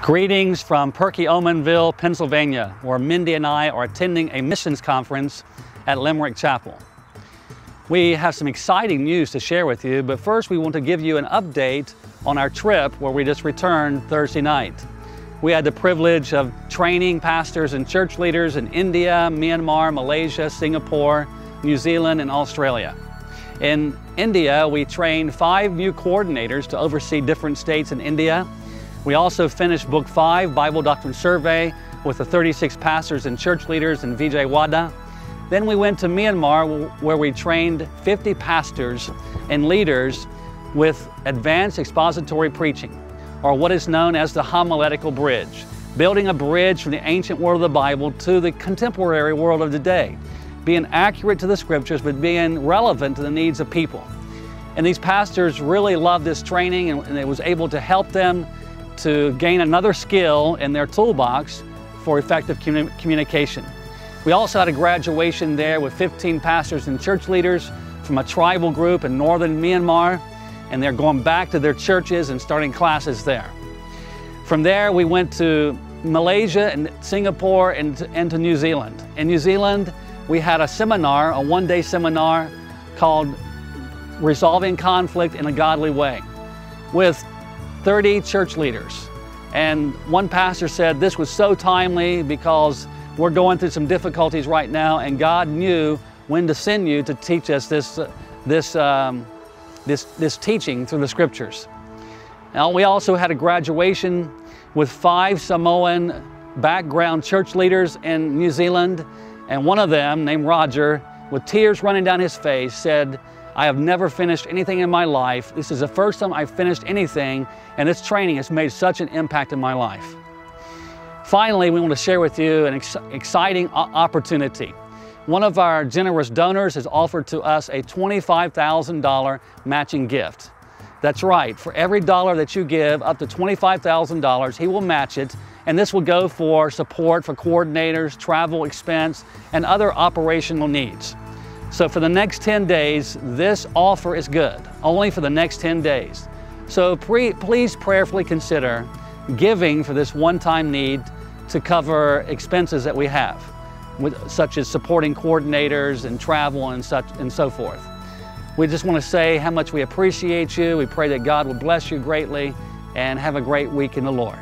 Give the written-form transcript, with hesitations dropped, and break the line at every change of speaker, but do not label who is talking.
Greetings from Perkiomenville, Pennsylvania, where Mindy and I are attending a missions conference at Limerick Chapel. We have some exciting news to share with you, but first we want to give you an update on our trip where we just returned Thursday night. We had the privilege of training pastors and church leaders in India, Myanmar, Malaysia, Singapore, New Zealand, and Australia. In India, we trained 5 new coordinators to oversee different states in India. We also finished Book 5, Bible Doctrine Survey, with the 36 pastors and church leaders in Vijayawada. Then we went to Myanmar, where we trained 50 pastors and leaders with advanced expository preaching, or what is known as the homiletical bridge, building a bridge from the ancient world of the Bible to the contemporary world of today, being accurate to the scriptures, but being relevant to the needs of people. And these pastors really loved this training, and it was able to help them to gain another skill in their toolbox for effective communication. We also had a graduation there with 15 pastors and church leaders from a tribal group in northern Myanmar, and they're going back to their churches and starting classes there. From there, we went to Malaysia and Singapore and to New Zealand. In New Zealand, we had a seminar, a one-day seminar called Resolving Conflict in a Godly Way, with 30 church leaders. And one pastor said this was so timely because we're going through some difficulties right now, and God knew when to send you to teach us this teaching through the scriptures. Now, we also had a graduation with 5 Samoan background church leaders in New Zealand, and one of them, named Roger, with tears running down his face, said, "I have never finished anything in my life. This is the first time I've finished anything, and this training has made such an impact in my life." Finally, we want to share with you an exciting opportunity. One of our generous donors has offered to us a $25,000 matching gift. That's right, for every dollar that you give, up to $25,000, he will match it, and this will go for support for coordinators, travel expense, and other operational needs. So for the next 10 days, this offer is good, only for the next 10 days. So please prayerfully consider giving for this one-time need to cover expenses that we have, such as supporting coordinators and travel and so forth. We just want to say how much we appreciate you. We pray that God will bless you greatly, and have a great week in the Lord.